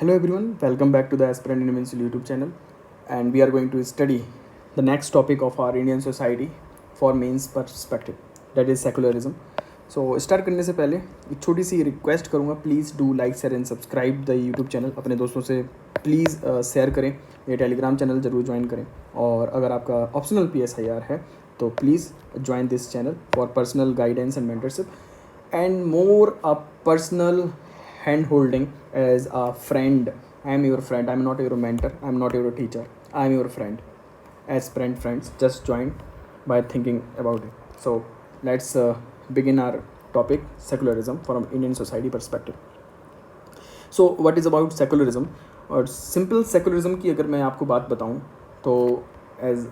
Hello everyone, welcome back to the Aspirant Indian Ministry YouTube channel, and we are going to study the next topic of our Indian society for mains perspective, that is secularism. So start करने से पहले एक छोटी सी request करूँगा, please do like share and subscribe the YouTube channel. अपने दोस्तों से please share करें, ये टेलीग्राम चैनल ज़रूर ज्वाइन करें. और अगर आपका ऑप्शनल PSIR है तो please join this channel for personal guidance and mentorship and more a personal hand holding as a friend. I am your friend, I am not your mentor, I am not your teacher, I am your friend. Aspirant friends, just join by thinking about it. So let's begin our topic, secularism from Indian society perspective. So what is about secularism? और simple secularism की अगर मैं आपको बात बताऊं तो as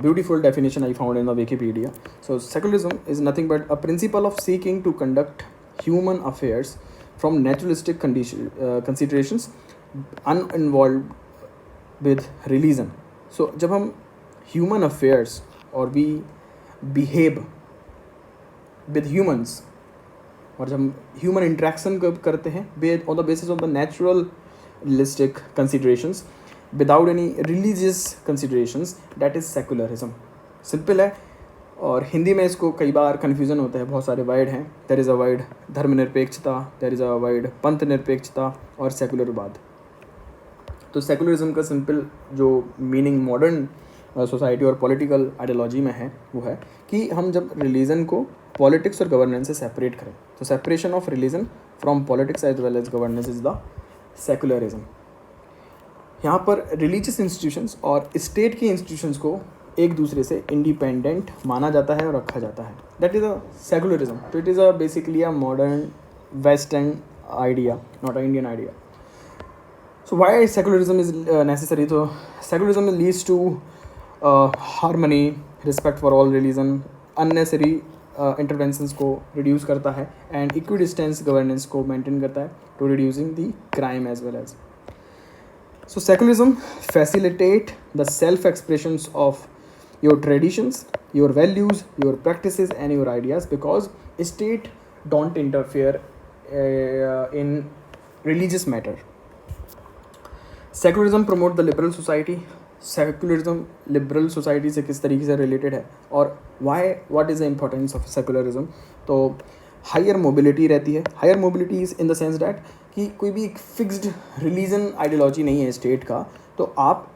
beautiful definition I found in the Wikipedia. So secularism is nothing but a principle of seeking to conduct human affairs from naturalistic considerations uninvolved with religion. So जब हम human affairs और we behave with humans और जब हम human interaction करते हैं on the basis of the naturalistic considerations without any religious considerations, that is secularism. Simple है. और हिंदी में इसको कई बार कन्फ्यूज़न होता है, बहुत सारे वर्ड हैं. देयर इज़ अ वर्ड धर्मनिरपेक्षता, देयर इज़ अ वर्ड पंथ निरपेक्षता और सेकुलरवाद. तो सेकुलरिज्म का सिंपल जो मीनिंग मॉडर्न सोसाइटी और पॉलिटिकल आइडियोलॉजी में है वो है कि हम जब रिलीजन को पॉलिटिक्स और गवर्नेंस से सेपरेट करें, तो separation of religion from politics as well as governance is the secularism. यहाँ पर रिलीजियस इंस्टीट्यूशंस और स्टेट की इंस्टीट्यूशंस को एक दूसरे से इंडिपेंडेंट माना जाता है और रखा जाता है. That is a secularism. तो it is a basically a modern western idea, not a Indian idea. So why secularism is necessary? तो secularism leads to harmony, respect for all religion, unnecessary interventions को reduce करता है and equidistance governance को maintain करता है to reducing the crime as well as. So secularism facilitate the self-expressions of your traditions, your values, your practices and your ideas because state don't interfere in religious matter. Secularism promote the liberal society. Secularism liberal society से किस तरीके से related है और what is the importance of secularism? तो higher mobility रहती है. Higher mobility is in the sense that कि कोई भी एक फिक्स्ड रिलीजन आइडियोलॉजी नहीं है स्टेट का, तो आप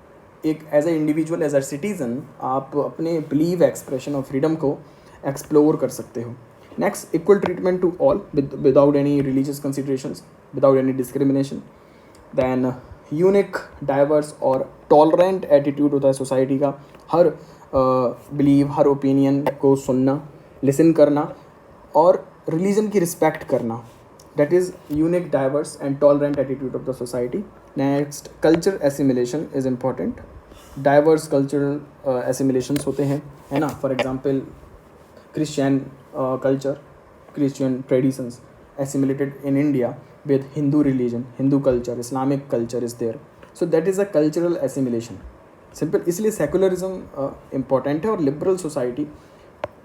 एक as a individual as a citizen आप अपने बिलीव, एक्सप्रेशन और फ्रीडम को एक्सप्लोर कर सकते हो. Next, equal treatment to all without any religious considerations, without any discrimination. Then unique, diverse और टॉलरेंट एटीट्यूड होता है सोसाइटी का. हर बिलीव, हर ओपिनियन को सुनना, लिसन करना और रिलीजन की रिस्पेक्ट करना. That is unique, diverse and tolerant attitude of the society. Next, culture assimilation is important. Diverse cultural assimilations होते हैं, है ना. For example Christian culture, Christian traditions assimilated in India with Hindu religion, Hindu culture, Islamic culture is there. So that is a cultural assimilation. Simple इसलिए secularism important है और liberal society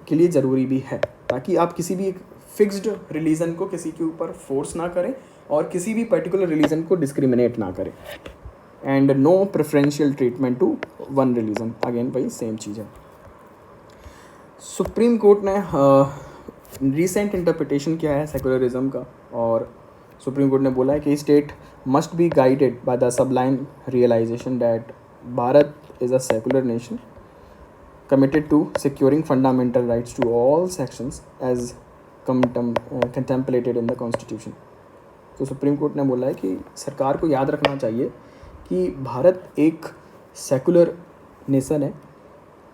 के लिए ज़रूरी भी है, ताकि आप किसी भी एक फिक्स्ड रिलीजन को किसी के ऊपर फोर्स ना करें और किसी भी पर्टिकुलर रिलीजन को डिस्क्रिमिनेट ना करें. And no preferential treatment to one religion. Again भाई सेम चीज़ है. सुप्रीम कोर्ट ने रिसेंट इंटरप्रिटेशन किया है सेकुलरिज्म का, और सुप्रीम कोर्ट ने बोला है कि state must be guided by the sublime realisation that Bharat is a secular nation committed to securing fundamental rights to all sections as contemplated in the constitution. तो supreme Court ने बोला है कि सरकार को याद रखना चाहिए कि भारत एक सेकुलर नेशन है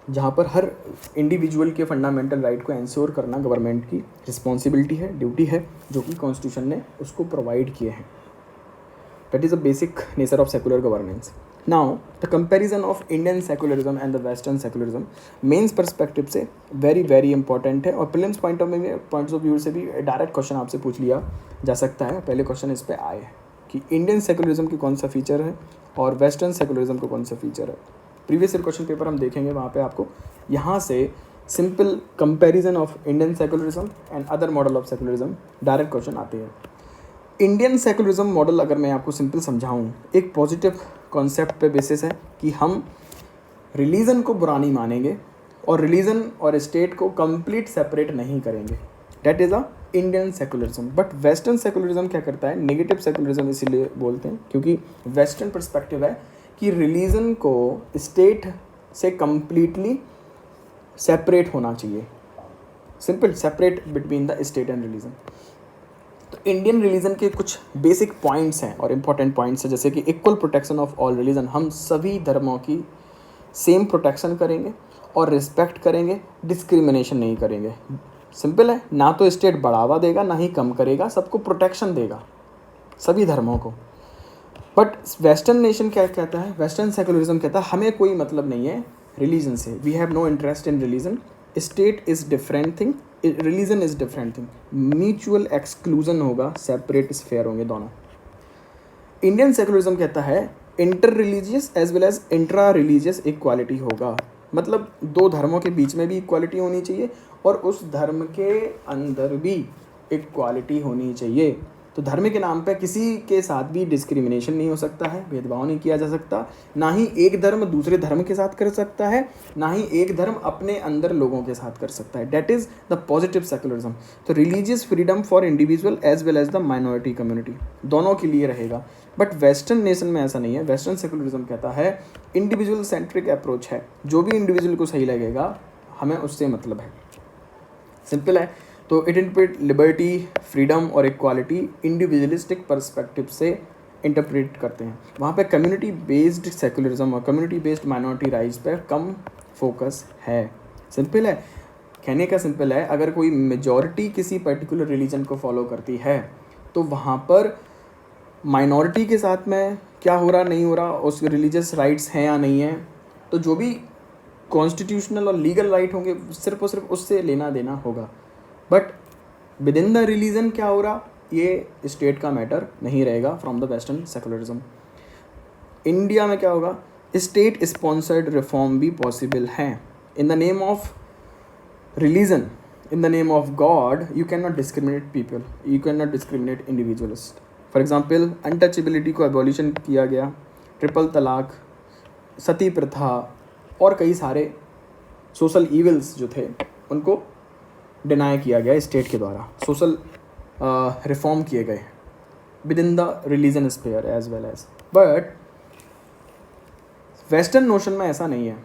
जहाँ पर हर इंडिविजुअल के फंडामेंटल राइट को इंश्योर करना गवर्नमेंट की रिस्पॉन्सिबिलिटी है, ड्यूटी है, जो कि कॉन्स्टिट्यूशन ने उसको प्रोवाइड किए हैं. That is a basic nature of secular governance. Now the comparison of Indian secularism and the western secularism mains perspective से वेरी वेरी इंपॉर्टेंट है, और प्रीलिम्स पॉइंट ऑफ व्यू से भी डायरेक्ट क्वेश्चन आपसे पूछ लिया जा सकता है. पहले क्वेश्चन इस पर आए हैं कि इंडियन सेकुलरिज्म की कौन सा फीचर है और वेस्टर्न सेकुलरिज्म का कौन सा फीचर है. प्रीवियस ईयर क्वेश्चन पेपर हम देखेंगे, वहाँ पे आपको यहाँ से simple comparison of Indian secularism and other model of secularism direct question आते हैं. इंडियन सेकुलरिज्म मॉडल अगर मैं आपको सिंपल समझाऊँ, एक पॉजिटिव कॉन्सेप्ट पे बेसिस है कि हम रिलीजन को बुरा नहीं मानेंगे और रिलीजन और स्टेट को कंप्लीट सेपरेट नहीं करेंगे। That is a Indian secularism. But western secularism क्या करता है, नेगेटिव सेकुलरिज्म इसीलिए बोलते हैं क्योंकि वेस्टर्न पर्सपेक्टिव है कि रिलीजन को स्टेट से कंप्लीटली सेपरेट होना चाहिए, simple separate between the state and religion. तो इंडियन रिलीजन के कुछ बेसिक पॉइंट्स हैं और इम्पॉर्टेंट पॉइंट्स हैं, जैसे कि equal protection of all religion, हम सभी धर्मों की सेम प्रोटेक्शन करेंगे और रिस्पेक्ट करेंगे, डिस्क्रिमिनेशन नहीं करेंगे। सिंपल है, ना तो स्टेट बढ़ावा देगा ना ही कम करेगा, सबको प्रोटेक्शन देगा सभी धर्मों को। बट वेस्टर्न नेशन क्या कहता है, वेस्टर्न सेकुलरिज्म कहता है हमें कोई मतलब नहीं है रिलीजन से, we have no interest in religion, state is different thing, religion is different thing, mutual exclusion होगा, सेपरेट स्फेयर होंगे दोनों। इंडियन सेकुलरिज्म कहता है inter religious as well as intra religious equality होगा, मतलब दो धर्मों के बीच में भी इक्वालिटी होनी चाहिए और उस धर्म के अंदर भी इक्वालिटी होनी चाहिए। तो धर्म के नाम पे किसी के साथ भी डिस्क्रिमिनेशन नहीं हो सकता है, भेदभाव नहीं किया जा सकता, ना ही एक धर्म दूसरे धर्म के साथ कर सकता है, ना ही एक धर्म अपने अंदर लोगों के साथ कर सकता है। That is the positive secularism. तो religious freedom for individual as well as the minority community दोनों के लिए रहेगा। बट वेस्टर्न नेशन में ऐसा नहीं है। वेस्टर्न सेकुलरिज्म कहता है इंडिविजुअल सेंट्रिक अप्रोच है, जो भी इंडिविजुअल को सही लगेगा हमें उससे मतलब है, सिंपल है। तो इट इंटरप्रेट लिबर्टी, फ्रीडम और इक्वालिटी इंडिविजुअलिस्टिक पर्सपेक्टिव से इंटरप्रेट करते हैं। वहाँ पे कम्युनिटी बेस्ड सेकुलरिज्म और कम्युनिटी बेस्ड माइनॉरिटी राइट्स पे कम फोकस है। सिंपल है, कहने का सिंपल है, अगर कोई मेजॉरिटी किसी पर्टिकुलर रिलीजन को फॉलो करती है तो वहाँ पर माइनॉरिटी के साथ में क्या हो रहा नहीं हो रहा, उस रिलीजियस राइट्स हैं या नहीं है, तो जो भी कॉन्स्टिट्यूशनल और लीगल राइट होंगे सिर्फ और सिर्फ उससे लेना देना होगा। But with in the religion क्या हो रहा, ये स्टेट का मैटर नहीं रहेगा from the western secularism. India में क्या होगा, स्टेट स्पॉन्सर्ड रिफॉर्म भी पॉसिबल हैं। इन the name of religion, in the name of God, you can not discriminate people, you can not discriminate individualist. For example untouchability को abolition किया गया, triple तलाक, सती प्रथा और कई सारे सोशल इविल्स जो थे उनको डिनाई किया गया स्टेट के द्वारा, सोशल रिफॉर्म किए गए within the religion sphere as well as. But western notion में ऐसा नहीं है।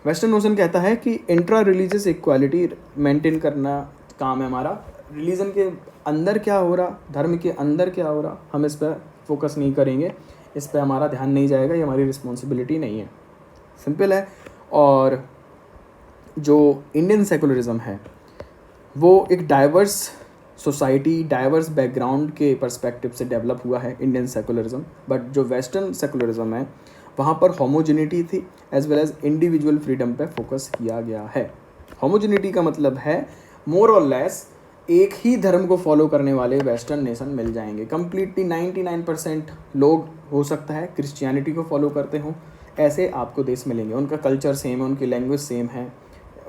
वेस्टर्न नोशन कहता है कि इंट्रा रिलीजियस इक्वालिटी मेंटेन करना काम है हमारा, रिलीजन के अंदर क्या हो रहा, धर्म के अंदर क्या हो रहा, हम इस पर फोकस नहीं करेंगे, इस पर हमारा ध्यान नहीं जाएगा, ये हमारी रिस्पॉन्सिबिलिटी नहीं है, सिंपल है। और जो इंडियन सेकुलरिज्म है वो एक डाइवर्स सोसाइटी, डाइवर्स बैकग्राउंड के पर्सपेक्टिव से डेवलप हुआ है इंडियन सेकुलरिज्म। बट जो वेस्टर्न सेकुलरिज्म है वहाँ पर होमोजेनिटी थी as well as individual freedom पे फोकस किया गया है। होमोजेनिटी का मतलब है मोर और लेस एक ही धर्म को फॉलो करने वाले वेस्टर्न नेशन मिल जाएंगे। कम्प्लीटली 99% लोग हो सकता है क्रिश्चियनिटी को फॉलो करते हों, ऐसे आपको देश मिलेंगे। उनका कल्चर सेम है, उनकी लैंग्वेज सेम है,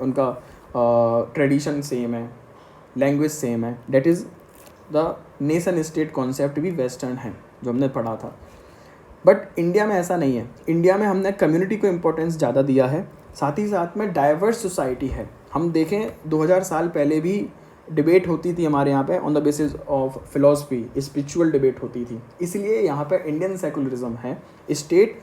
उनका ट्रेडिशन सेम है, लैंग्वेज सेम है। That is the nation state concept भी वेस्टर्न है जो हमने पढ़ा था। बट इंडिया में ऐसा नहीं है। इंडिया में हमने कम्युनिटी को इम्पोर्टेंस ज़्यादा दिया है, साथ ही साथ में डाइवर्स सोसाइटी है। हम देखें 2000 साल पहले भी डिबेट होती थी हमारे यहाँ पे on the basis of philosophy, spiritual debate होती थी। इसलिए यहाँ पे इंडियन सेकुलरिज्म है, स्टेट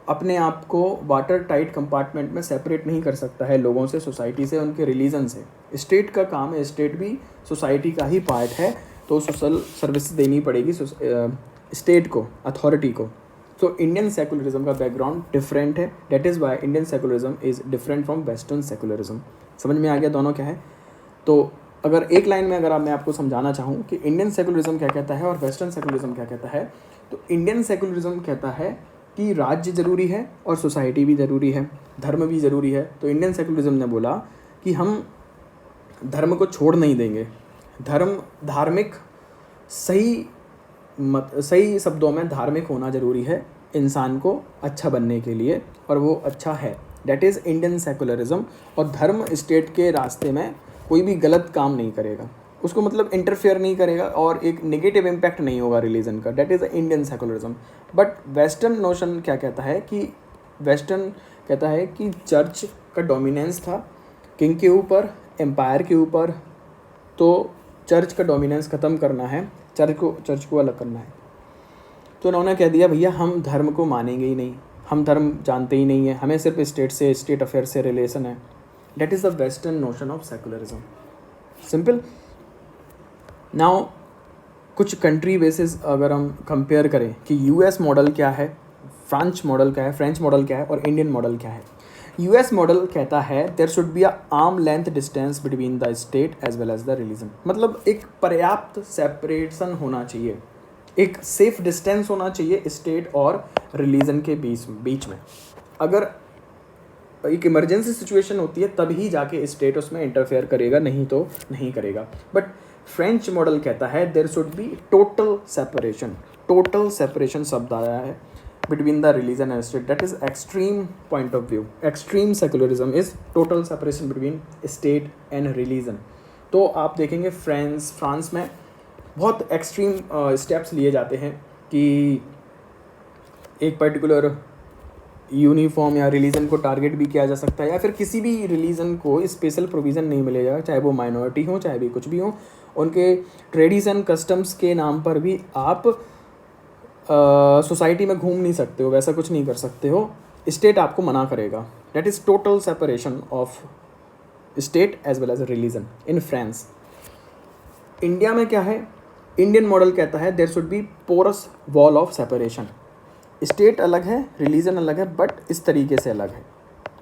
अपने आप को वाटर टाइट कंपार्टमेंट में सेपरेट नहीं कर सकता है लोगों से, सोसाइटी से, उनके रिलीजन से। स्टेट का काम है, स्टेट भी सोसाइटी का ही पार्ट है, तो सोशल सर्विस देनी पड़ेगी स्टेट को, अथॉरिटी को। तो इंडियन सेकुलरिज्म का बैकग्राउंड डिफरेंट है, that is why Indian secularism is different from western secularism. समझ में आ गया दोनों क्या है? तो अगर एक लाइन में अगर मैं आपको समझाना चाहूँ कि इंडियन सेकुलरिज्म क्या कहता है और वेस्टर्न सेकुलरिज्म क्या कहता है, तो इंडियन सेकुलरिज्म कहता है कि राज्य ज़रूरी है और सोसाइटी भी ज़रूरी है, धर्म भी ज़रूरी है। तो इंडियन सेकुलरिज्म ने बोला कि हम धर्म को छोड़ नहीं देंगे, धर्म धार्मिक सही शब्दों में धार्मिक होना ज़रूरी है इंसान को अच्छा बनने के लिए, और वो अच्छा है। That is Indian secularism. और धर्म स्टेट के रास्ते में कोई भी गलत काम नहीं करेगा, उसको मतलब इंटरफेयर नहीं करेगा और एक नेगेटिव इम्पैक्ट नहीं होगा रिलीजन का, date is a Indian secularism. But western notion क्या कहता है कि वेस्टर्न कहता है कि चर्च का डोमिनेंस था किंग के ऊपर, एम्पायर के ऊपर, तो चर्च का डोमिनेंस ख़त्म करना है, चर्च को अलग करना है। तो उन्होंने कह दिया भैया हम धर्म को मानेंगे ही नहीं, हम धर्म जानते ही नहीं है, हमें सिर्फ स्टेट अफेयर से रिलेशन है। That is the western notion of secularism, simple. Now कुछ कंट्री बेसिस अगर हम कंपेयर करें कि यूएस मॉडल क्या है, फ्रेंच मॉडल क्या है और इंडियन मॉडल क्या है। यूएस मॉडल कहता है there should be a arm length distance between the state as well as the religion, मतलब एक पर्याप्त सेपरेशन होना चाहिए, एक सेफ डिस्टेंस होना चाहिए स्टेट और रिलीजन के बीच में। अगर एक इमरजेंसी सिचुएशन होती है तभी जाके स्टेट उसमें इंटरफेयर करेगा, नहीं तो नहीं करेगा। बट फ्रेंच मॉडल कहता है there should be total separation शब्द आया है between the religion and state, that is extreme point of view. Extreme secularism is total separation between state and religion. तो आप देखेंगे फ्रांस में बहुत एक्सट्रीम स्टेप्स लिए जाते हैं कि एक पर्टिकुलर यूनिफॉर्म या रिलीजन को टारगेट भी किया जा सकता है, या फिर किसी भी रिलीजन को स्पेशल प्रोविज़न नहीं मिलेगा, चाहे वो माइनॉरिटी हो चाहे भी कुछ भी हो, उनके ट्रेडिशन कस्टम्स के नाम पर भी आप सोसाइटी में घूम नहीं सकते हो, वैसा कुछ नहीं कर सकते हो, स्टेट आपको मना करेगा। That is total separation of state as well as religion in France. India में क्या है, इंडियन मॉडल कहता है there should be porous wall of separation, state अलग है रिलीजन अलग है, बट इस तरीके से अलग है।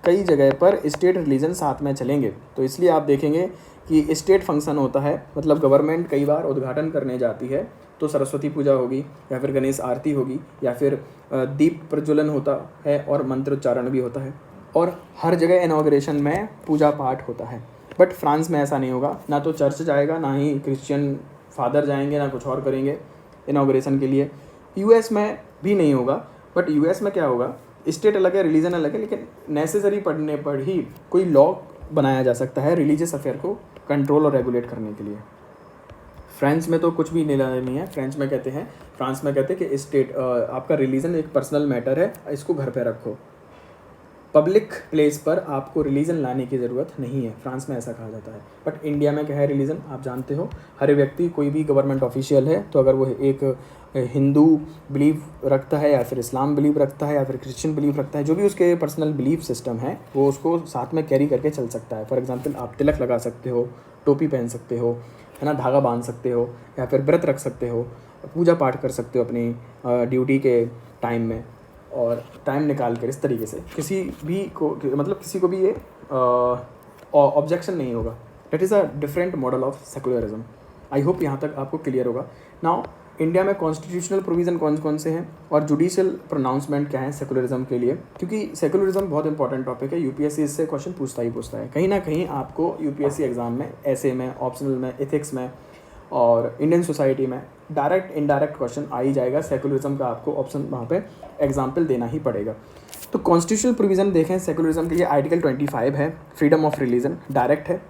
कई जगह पर स्टेट रिलीजन साथ में चलेंगे, तो इसलिए आप देखेंगे कि स्टेट फंक्शन होता है, मतलब गवर्नमेंट कई बार उद्घाटन करने जाती है तो सरस्वती पूजा होगी या फिर गणेश आरती होगी या फिर दीप प्रज्वलन होता है और मंत्रोच्चारण भी होता है, और हर जगह इनॉग्रेशन में पूजा पाठ होता है। बट फ्रांस में ऐसा नहीं होगा, ना तो चर्च जाएगा, ना ही क्रिश्चियन फादर जाएंगे, ना कुछ और करेंगे इनॉग्रेशन के लिए। यूएस में भी नहीं होगा, बट यूएस में क्या होगा, स्टेट अलग है रिलीजन अलग है, लेकिन नेसेसरी पढ़ने पर ही कोई लॉ बनाया जा सकता है रिलीजियस अफेयर को कंट्रोल और रेगुलेट करने के लिए। फ्रांस में तो कुछ भी नहीं है, फ्रांस में कहते हैं कि स्टेट आपका रिलीजन एक पर्सनल मैटर है, इसको घर पे रखो, पब्लिक प्लेस पर आपको रिलीजन लाने की ज़रूरत नहीं है, फ्रांस में ऐसा कहा जाता है। बट इंडिया में क्या है, रिलीजन आप जानते हो, हर व्यक्ति कोई भी गवर्नमेंट ऑफिशियल है तो अगर वो एक हिंदू बिलीव रखता है या फिर इस्लाम बिलीव रखता है या फिर क्रिश्चियन बिलीव रखता है, जो भी उसके पर्सनल बिलीफ सिस्टम है वो उसको साथ में कैरी करके चल सकता है। फॉर एग्जांपल आप तिलक लगा सकते हो, टोपी पहन सकते हो, है ना, धागा बांध सकते हो, या फिर व्रत रख सकते हो, पूजा पाठ कर सकते हो अपनी ड्यूटी के टाइम में, और टाइम निकाल कर इस तरीके से किसी को भी ये ऑब्जेक्शन नहीं होगा। Date is a different model of secularism. I hope यहाँ तक आपको क्लियर होगा। नाउ इंडिया में कॉन्स्टिट्यूशनल प्रोविज़न कौन कौन से हैं और जुडिशियल प्रोनाउंसमेंट क्या है सेकुलरिज्म के लिए, क्योंकि सेकुलरिज्म बहुत इंपॉर्टेंट टॉपिक है, यूपीएससी इससे क्वेश्चन पूछता है। कहीं ना कहीं आपको यूपीएससी एग्जाम में, ऐसे में, ऑप्शनल में, एथिक्स में और इंडियन सोसाइटी में डायरेक्ट इनडायरेक्ट क्वेश्चन आ ही जाएगा, सेकुलरिज्म का आपको ऑप्शन वहाँ पे एग्जाम्पल देना ही पड़ेगा। तो कॉन्स्टिट्यूशनल प्रोविज़न देखें सेकुलरिज्म के लिए, आर्टिकल 25 है, फ्रीडम ऑफ रिलीजन डायरेक्ट है।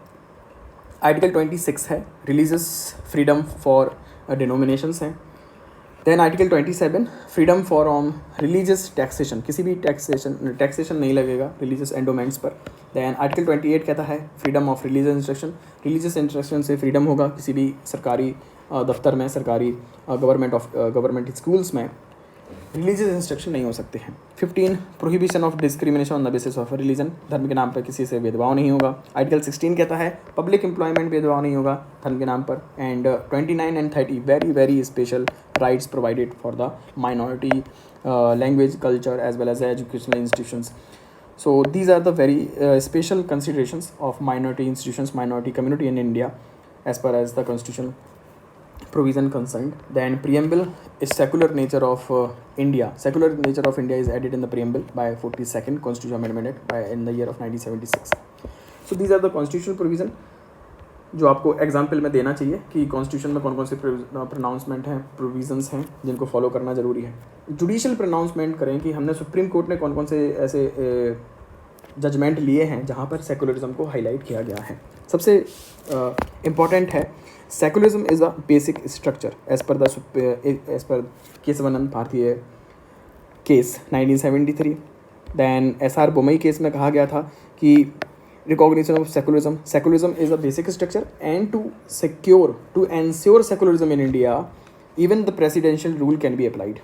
आर्टिकल 26 है, रिलीजियस फ्रीडम फॉर डिनोमिनेशंस हैं। Then article 27 freedom from religious taxation, किसी भी टैक्सेशन नहीं लगेगा रिलीजियस एंडोमेंट्स पर। देन आर्टिकल 28 कहता है फ्रीडम ऑफ रिलीजियस इंस्ट्रक्शन से फ्रीडम होगा, किसी भी सरकारी दफ्तर में, सरकारी गवर्नमेंट स्कूल्स में रिलीजियस इंस्ट्रक्शन नहीं हो सकते हैं। 15 prohibition of discrimination on the basis of religion, धर्म के नाम पर किसी से भेदभाव नहीं होगा। आर्टिकल 16 कहता है पब्लिक एम्प्लॉयमेंट भेदभाव नहीं होगा धर्म के नाम पर। And 29 and 30 very special rights provided for the minority language, culture as well as educational institutions. So these are the very special considerations of minority institutions, minority community in India as per as the constitutional provision concerned. Then preamble is secular nature of India. Secular nature of India is added in the preamble by 42nd Constitutional Amendment by in the year of 1976. So these are the constitutional provision जो आपको example में देना चाहिए कि constitution में कौन कौन से प्रोनाउंसमेंट हैं, प्रोविजंस हैं जिनको फॉलो करना ज़रूरी है। जुडिशियल प्रोनाउंसमेंट करें कि हमने सुप्रीम कोर्ट ने कौन कौन से ऐसे जजमेंट लिए हैं जहाँ पर सेकुलरिज्म को हाईलाइट किया गया है। सबसे इम्पॉर्टेंट है secularism is a basic structure as पर Keshavananda Bharati case 1973. Then SR Bommai case में कहा गया था कि recognition of secularism is a basic structure and to ensure secularism in India even the presidential rule can be applied,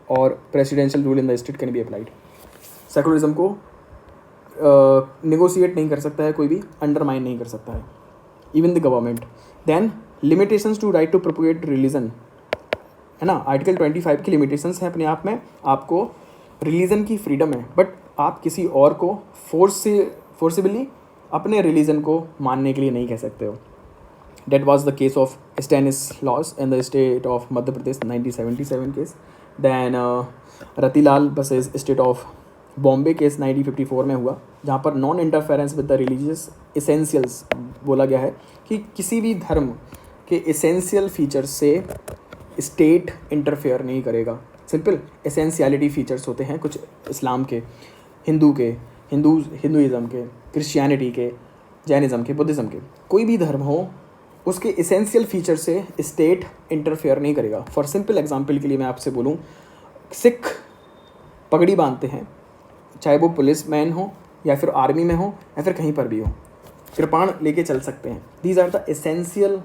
और presidential rule in the state can be applied. Secularism को negotiate नहीं कर सकता है कोई भी, अंडरमाइन नहीं कर सकता है even the government. Then limitations to right to propagate religion, है ना. आर्टिकल 25 की लिमिटेशंस हैं अपने आप में. आपको रिलीजन की फ्रीडम है, बट आप किसी और को फोर्सिबली अपने रिलीजन को मानने के लिए नहीं कह सकते हो. That was the case of Stanislaus in the state of Madhya Pradesh 1977 case. Then Ratilal versus state of Bombay case 1954 में हुआ, जहाँ पर non interference with the religious essentials बोला गया है कि किसी भी धर्म के एसेंशियल फीचर्स से स्टेट इंटरफेयर नहीं करेगा. सिंपल एसेंशियलिटी फीचर्स होते हैं कुछ इस्लाम के, हिंदुइज़म के, क्रिश्चियनिटी के, जैनिज़्म के, बुद्धिज़्म के. कोई भी धर्म हो उसके एसेंशियल फीचर से स्टेट इंटरफेयर नहीं करेगा. फॉर सिंपल एग्जांपल के लिए मैं आपसे बोलूँ, सिख पगड़ी बांधते हैं, चाहे वो पुलिस मैन हो या फिर आर्मी में हो या फिर कहीं पर भी हो, कृपाण लेके चल सकते हैं. These are the essential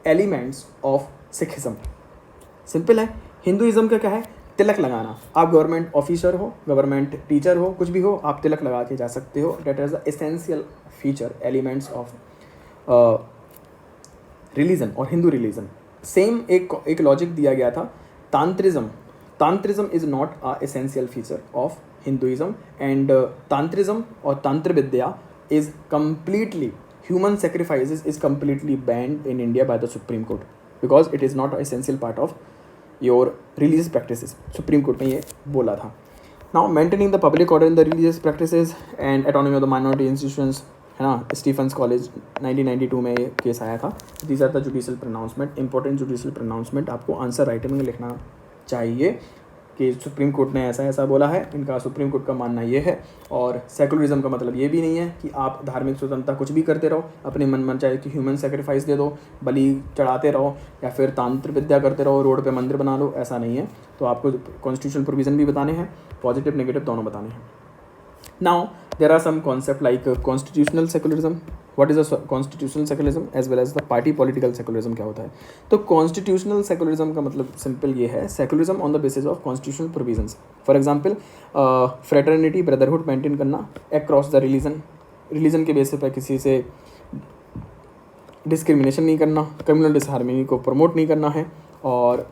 elements of Sikhism. Simple है. हिंदुइज़्म का क्या है? तिलक लगाना. आप गवर्नमेंट ऑफिसर हो, गवर्नमेंट टीचर हो, कुछ भी हो, आप तिलक लगा के जा सकते हो. That is the essential feature elements of religion और हिंदू रिलीजन. सेम एक लॉजिक दिया गया था. Tantrism is not a essential feature of Hinduism, and tantrism और तंत्र विद्या is completely, human sacrifices is completely banned in India by the Supreme Court because it is not a essential part of your religious practices. Supreme Court ने ये बोला था. Now maintaining the public order in the religious practices and autonomy of the minority institutions, है ना. Stephen's college 1992 में ये case आया था. These are the judicial pronouncement. Important judicial pronouncement आपको आंसर राइटिंग में लिखना चाहिए कि सुप्रीम कोर्ट ने ऐसा ऐसा बोला है. इनका सुप्रीम कोर्ट का मानना ये है. और सेकुलरिज्म का मतलब ये भी नहीं है कि आप धार्मिक स्वतंत्रता कुछ भी करते रहो, अपने मन चाहे कि ह्यूमन सेक्रीफाइस दे दो, बलि चढ़ाते रहो या फिर तांत्र विद्या करते रहो, रोड पे मंदिर बना लो, ऐसा नहीं है. तो आपको कॉन्स्टिट्यूशनल प्रोविजन भी बताने हैं, पॉजिटिव नेगेटिव दोनों बताने हैं. Now there are some concept like constitutional secularism. What is a constitutional secularism as well as the party political secularism क्या होता है? तो कॉन्स्टिट्यूशनल सेकुलरिज्म का मतलब सिंपल ये है, secularism on the basis of constitutional provisions. For example fraternity, brotherhood maintain करना across the religion के बेसिस पर किसी से डिस्क्रिमिनेशन नहीं करना, कम्युनल डिसहार्मनी को प्रमोट नहीं करना है, और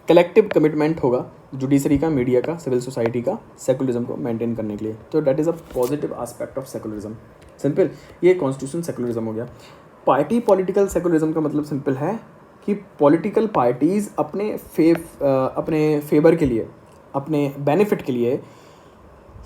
कलेक्टिव कमिटमेंट होगा जुडिशरी का, मीडिया का, सिविल सोसाइटी का सेकुलरिज्म को मेंटेन करने के लिए. तो that is a positive aspect of secularism. Simple, ये कॉन्स्टिट्यूशन सेकुलरिज्म हो गया. पार्टी पॉलिटिकल सेकुलरिज्म का मतलब सिंपल है कि पॉलिटिकल पार्टीज़ अपने फेवर के लिए, अपने बेनिफिट के लिए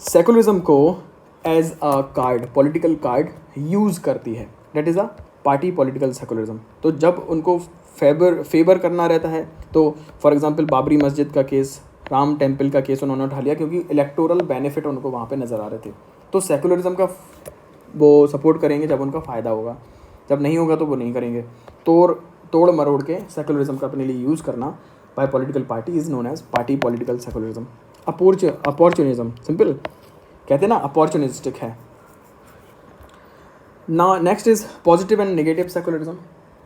सेकुलरिज्म को as a card, political card use करती है. That is a party political secularism. तो जब उनको फेवर करना रहता है, तो फॉर एग्जांपल बाबरी मस्जिद का केस, राम टेम्पल का केस उन्होंने उठा लिया क्योंकि इलेक्टोरल बेनिफिट उनको वहाँ पे नज़र आ रहे थे. तो सेकुलरिज्म का वो सपोर्ट करेंगे जब उनका फ़ायदा होगा, जब नहीं होगा तो वो नहीं करेंगे. तोड़ मरोड़ के सेकुलरिज्म का अपने लिए यूज़ करना by political party is known as party political secularism. Opportunism, simple कहते हैं ना, अपॉर्चुनिस्टिक है. ना next is positive and negative secularism.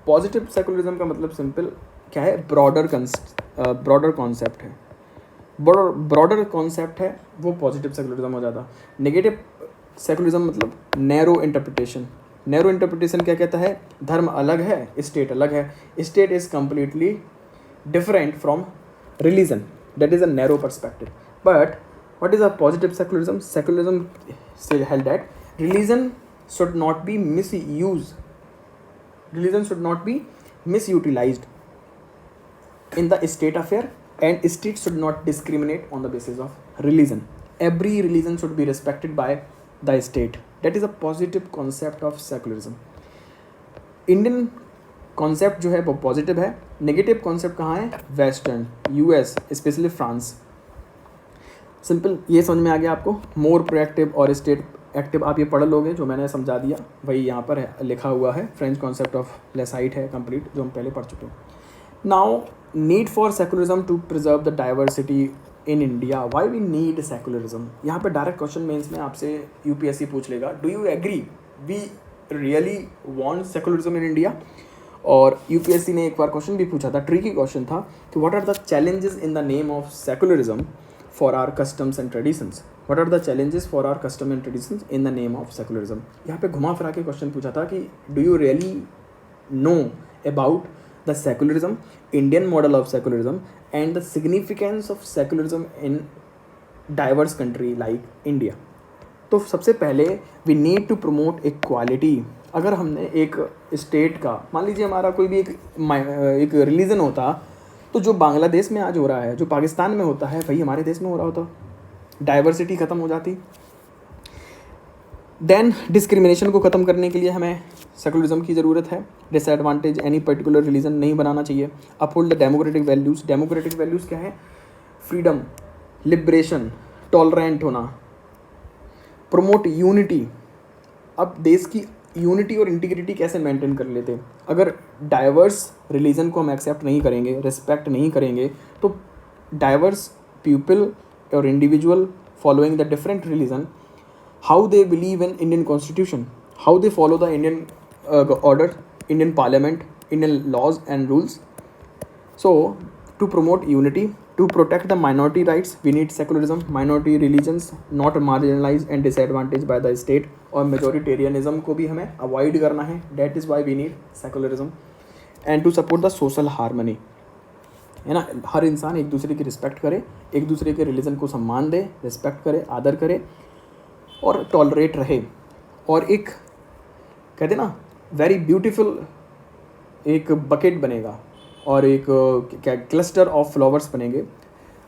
Positive secularism का मतलब सिंपल क्या है, ब्रॉडर कॉन्सेप्ट है. ब्रॉडर कॉन्सेप्ट है वो पॉजिटिव सेकुलरिज्म हो जाता. नेगेटिव सेकुलरिज्म मतलब नैरो इंटरप्रिटेशन. नैरो इंटरप्रिटेशन क्या कहता है, धर्म अलग है, स्टेट अलग है, state is completely different from religion. That is a narrow perspective. But what is a positive secularism? Secularism still held that religion should not be misused. Religion should not be misutilized in the state affair, and state should not discriminate on the basis of religion. Every religion should be respected by the state. That is a positive concept of secularism. Indian concept जो है वो positive है. Negative concept कहाँ है? Western, US, especially France. Simple ये समझ में आ गया आपको. मोर प्रोएक्टिव और स्टेट एक्टिव आप ये पढ़ लोगे, जो मैंने समझा दिया वही यहाँ पर है, लिखा हुआ है। फ्रेंच कॉन्सेप्ट ऑफ लेसाइट है कंप्लीट, जो हम पहले पढ़ चुके हैं। Now need for secularism to preserve the diversity in India, why we need secularism. यहाँ पे डायरेक्ट क्वेश्चन मेंस में आपसे यूपीएससी पूछ लेगा, do you agree we really want secularism in India. और यूपीएससी ने एक बार क्वेश्चन भी पूछा था, ट्रिकी क्वेश्चन था, कि what are the challenges in the name of secularism for our customs and traditions. What are the challenges for our custom and traditions in the name of secularism. यहाँ पे घुमा फिरा के क्वेश्चन पूछा था कि do you really know about the secularism, Indian model of secularism and the significance of secularism in diverse country like India. तो सबसे पहले we need to promote equality. अगर हमने एक स्टेट का, मान लीजिए हमारा कोई भी एक रिलीजन होता, तो जो बांग्लादेश में आज हो रहा है, जो पाकिस्तान में होता है, वही हमारे देश में हो रहा होता, डाइवर्सिटी ख़त्म हो जाती। देन डिस्क्रिमिनेशन को ख़त्म करने के लिए हमें सेकुलरिज्म की ज़रूरत है। डिसएडवांटेज एनी पर्टिकुलर रिलीजन नहीं बनाना चाहिए। Uphold the democratic values. Democratic values क्या है? फ्रीडम, लिबरेशन, टॉलरेंट होना। Promote unity. अब देश की यूनिटी और इंटीग्रिटी कैसे मेंटेन कर लेते? अगर डाइवर्स रिलीजन को हम एक्सेप्ट नहीं करेंगे, रिस्पेक्ट नहीं करेंगे, तो डाइवर्स पीपल और individual following the different religion, how they believe in Indian constitution, how they follow the Indian order, Indian parliament, Indian laws and rules. So, to promote unity, to protect the minority rights, we need secularism. Minority religions not marginalized and disadvantaged by the state. और majoritarianism को भी हमें avoid करना है। That is why we need secularism. And to support the social harmony, है ना, हर इंसान एक दूसरे की रिस्पेक्ट करे, एक दूसरे के रिलीजन को सम्मान दे, रिस्पेक्ट करे, आदर करे और टॉलरेट रहे। और एक कहते ना वेरी ब्यूटीफुल एक बकेट बनेगा और एक क्या क्लस्टर ऑफ फ्लावर्स बनेंगे,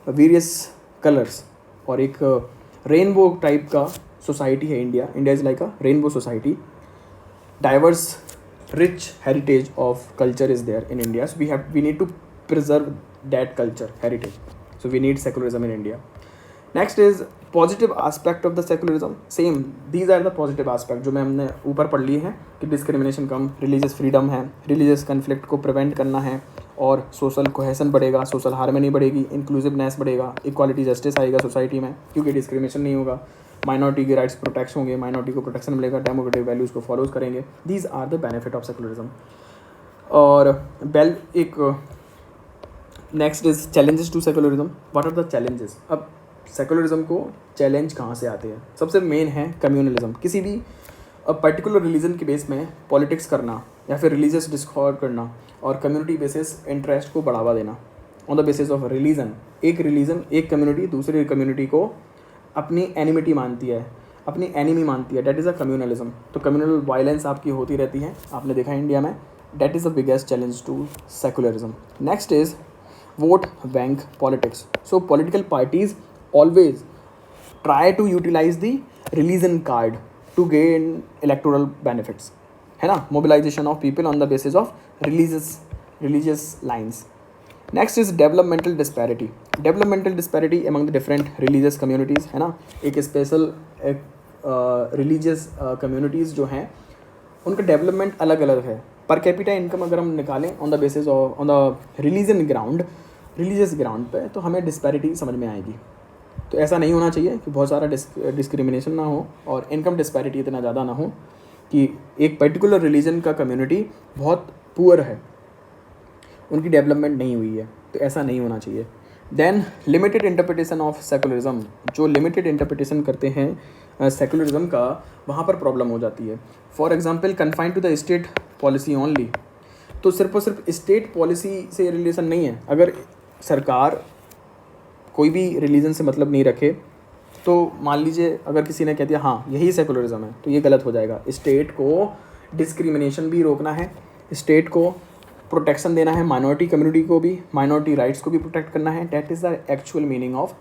वेरियस कलर्स, और एक रेनबो टाइप का सोसाइटी है India. India is like a rainbow society. Diverse rich heritage of culture is there in India, so we need to preserve that culture heritage, so we need secularism in India. Next is positive aspect of the secularism. Same these are the positive aspect जो मैं हमने ऊपर पढ़ लिए हैं कि discrimination कम, religious freedom है, religious conflict को प्रिवेंट करना है, और सोशल कोहेसन बढ़ेगा, सोशल हार्मनी बढ़ेगी, इंक्लूसिवनेस बढ़ेगा, इक्वालिटी जस्टिस आएगा सोसाइटी में क्योंकि डिस्क्रिमिनेशन नहीं होगा, माइनॉरिटी के राइट्स प्रोटेक्ट होंगे, माइनॉरिटी को प्रोटेक्शन मिलेगा, डेमोक्रेटिक वैल्यूज़ को फॉलोज करेंगे। These are the benefit of secularism. और एक next is challenges to secularism. What are the challenges? अब सेकुलरिज्म को चैलेंज कहाँ से आते हैं? सबसे मेन है कम्युनलिज्म। किसी भी पर्टिकुलर रिलीजन के बेस में पॉलिटिक्स करना या फिर रिलीजियस डिस्कॉर्ड करना और कम्युनिटी बेसिस इंटरेस्ट को बढ़ावा देना on the basis of religion. एक रिलीजन, एक कम्युनिटी दूसरी कम्युनिटी को अपनी एनिमिटी मानती है, अपनी एनिमी मानती है, डेट इज़ अ कम्युनलिज्म। तो कम्युनल वायलेंस आपकी होती रहती है, आपने देखा है इंडिया में। That is the biggest challenge to secularism. Next is vote bank politics. So political parties always try to utilize the religion card to gain electoral benefits, है ना, mobilization of people on the basis of religious lines. Next is developmental disparity among the different religious communities, है ना। एक special religious communities जो हैं उनका development अलग अलग है। पर कैपिटा इनकम अगर हम निकालें on the basis of on the religious ground पे, तो हमें डिस्पैरिटी समझ में आएगी। तो ऐसा नहीं होना चाहिए कि बहुत सारा डिस्क्रिमिनेशन ना हो और इनकम डिस्पैरिटी इतना ज़्यादा ना हो कि एक पर्टिकुलर रिलीजन का कम्युनिटी बहुत पुअर है, उनकी डेवलपमेंट नहीं हुई है, तो ऐसा नहीं होना चाहिए। Then limited interpretation of secularism. जो लिमिटेड इंटरप्रिटेशन करते हैं सेकुलरिज्म का, वहाँ पर प्रॉब्लम हो जाती है। For example confined to the state policy only. तो सिर्फ और सिर्फ स्टेट पॉलिसी से रिलेशन नहीं है। अगर सरकार कोई भी रिलीजन से मतलब नहीं रखे, तो मान लीजिए अगर किसी ने कह दिया हाँ यही सेकुलरिज्म है, तो ये गलत हो जाएगा। स्टेट को डिस्क्रिमिनेशन भी रोकना है, स्टेट को प्रोटेक्शन देना है, माइनॉरिटी कम्युनिटी को भी, माइनॉरिटी राइट्स को भी प्रोटेक्ट करना है। That is the actual meaning of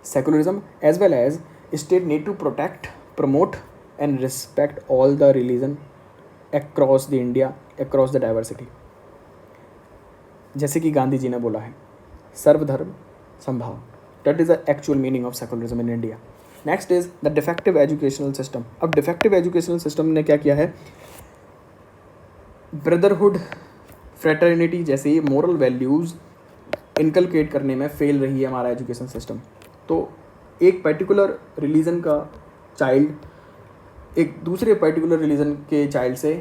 secularism. As well as state need to protect, promote and respect all the religion across the India, across the diversity. जैसे कि गांधी जी ने बोला है, सर्वधर्म समभाव। That is the actual meaning of secularism in India. Next is the defective educational system. अब defective educational system ने क्या किया है, ब्रदरहुड, फ्रेटर्निटी जैसे मोरल वैल्यूज़ इनकलकेट करने में फेल रही है हमारा एजुकेशन सिस्टम. तो एक पर्टिकुलर रिलीजन का चाइल्ड एक दूसरे पर्टिकुलर रिलीजन के चाइल्ड से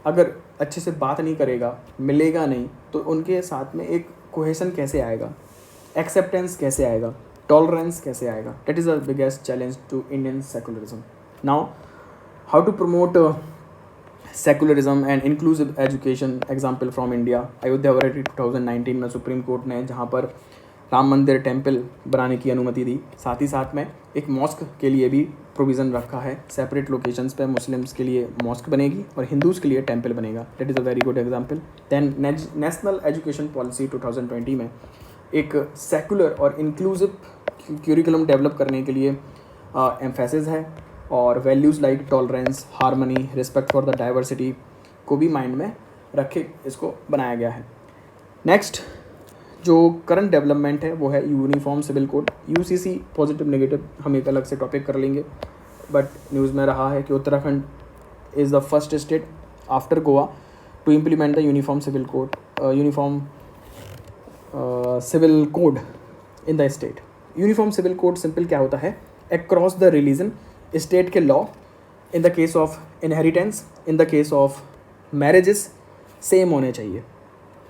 अगर अच्छे से बात नहीं करेगा, मिलेगा नहीं, तो उनके साथ में एक कोहेसन कैसे आएगा, एक्सेप्टेंस कैसे आएगा, टॉलरेंस कैसे आएगा. That is the biggest challenge to Indian secularism. Now how to promote secularism and inclusive education. Example from India. Ayodhya variety 2019 में सुप्रीम कोर्ट ने जहाँ पर राम मंदिर टेम्पल बनाने की अनुमति दी, साथ ही साथ में एक मॉस्क के लिए भी प्रोविज़न रखा है. सेपरेट लोकेशंस पे मुस्लिम्स के लिए मॉस्क बनेगी और हिंदूज़ के लिए टेम्पल बनेगा. That is a very good example. Then national education policy 2020 में एक सेकुलर और इंक्लूसिव क्यूरिकुलम डेवलप करने के लिए एम्फेसिस है और values like tolerance, harmony, respect for the diversity को भी माइंड में रखे इसको बनाया गया है. नेक्स्ट जो करंट डेवलपमेंट है वो है uniform civil code, UCC. Positive negative हम एक अलग से टॉपिक कर लेंगे, बट न्यूज़ में रहा है कि Uttarakhand is the first state after Goa to implement the uniform civil code, uniform civil code in the state. Uniform civil code simple क्या होता है, अक्रॉस द रिलीजन स्टेट के law in the case of inheritance, in the case of marriages same होने चाहिए.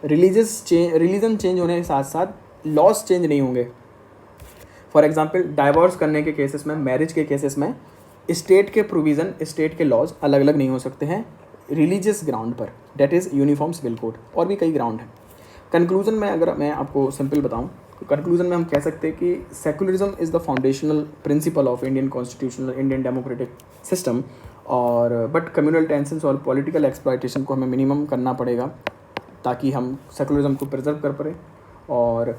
Religion change होने के साथ साथ लॉज चेंज नहीं होंगे. फॉर एग्जांपल डाइवोर्स करने के केसेस में, मैरिज के केसेस में स्टेट के प्रोविज़न, स्टेट के लॉज अलग अलग नहीं हो सकते हैं रिलीजियस ग्राउंड पर. That is uniform civil code. और भी कई ग्राउंड हैं. कंक्लूजन में अगर मैं आपको सिंपल बताऊं तो कंक्लूजन में हम कह सकते हैं कि secularism is the foundational principle of Indian constitutional Indian democratic system. और बट कम्युनल टेंशंस और पॉलिटिकल एक्सप्लॉयटेशन को हमें मिनिमम करना पड़ेगा ताकि हम सेकुलरिज्म को प्रिजर्व कर पाएँ. और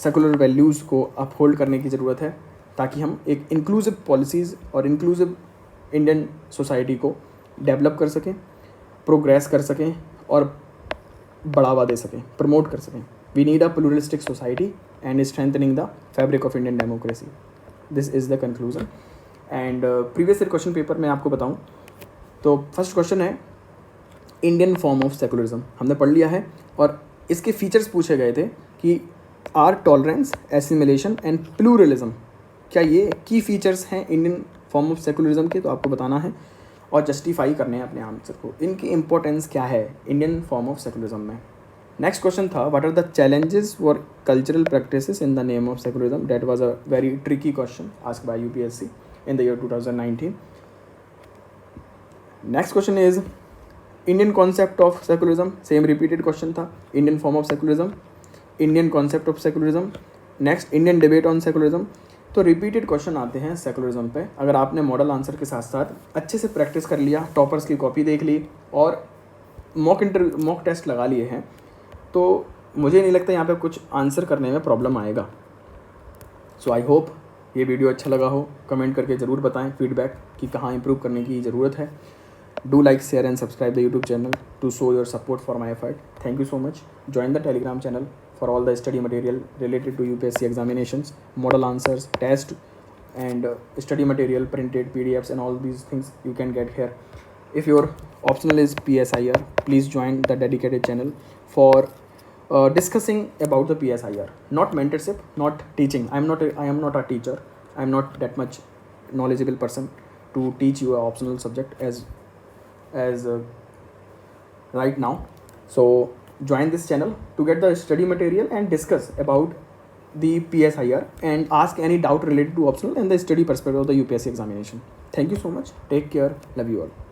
सेकुलर वैल्यूज़ को अपहोल्ड करने की ज़रूरत है ताकि हम एक इंक्लूसिव पॉलिसीज़ और इंक्लूसिव इंडियन सोसाइटी को डेवलप कर सकें, प्रोग्रेस कर सकें और बढ़ावा दे सकें, प्रमोट कर सकें. We need a pluralistic society and strengthening the fabric of Indian democracy. This is the conclusion. And previous year question paper में आपको बताऊं तो फर्स्ट क्वेश्चन है इंडियन फॉर्म ऑफ सेकुलरिज्म. हमने पढ़ लिया है और इसके फीचर्स पूछे गए थे कि our tolerance, assimilation and pluralism, क्या ये की फीचर्स हैं इंडियन फॉर्म ऑफ सेकुलरिज्म के. तो आपको बताना है और जस्टिफाई करने हैं अपने आंसर को, इनकी इंपॉर्टेंस क्या है इंडियन फॉर्म ऑफ सेकुलरिज्म में. नेक्स्ट क्वेश्चन था what are the challenges for cultural practices in the name of secularism. That was a very tricky question asked by UPSC in the year 2019. Next question is Indian concept of secularism. Same repeated question था. Indian form of secularism, Indian concept of secularism. Next Indian debate on secularism. तो repeated question आते हैं secularism पे. अगर आपने model answer के साथ साथ अच्छे से प्रैक्टिस कर लिया, टॉपर्स की कॉपी देख ली और मॉक टेस्ट लगा लिए हैं, तो मुझे नहीं लगता यहाँ पे कुछ आंसर करने में प्रॉब्लम आएगा. सो आई होप ये वीडियो अच्छा लगा हो. कमेंट करके ज़रूर बताएं फीडबैक कि कहाँ इंप्रूव करने की ज़रूरत है. Do like, share and subscribe the YouTube channel to show your support for my effort. Thank you so much. Join the Telegram channel for all the study material related to UPSC examinations, model answers, test and study material, printed PDFs and all these things you can get here. If your optional is PSIR, please join the dedicated channel for discussing about the PSIR. Not mentorship, not teaching. I am not a teacher. I am not that much knowledgeable person to teach you an optional subject as right now. So join this channel to get the study material and discuss about the PSIR and ask any doubt related to optional and the study perspective of the UPSC examination. Thank you so much. Take care. Love you all.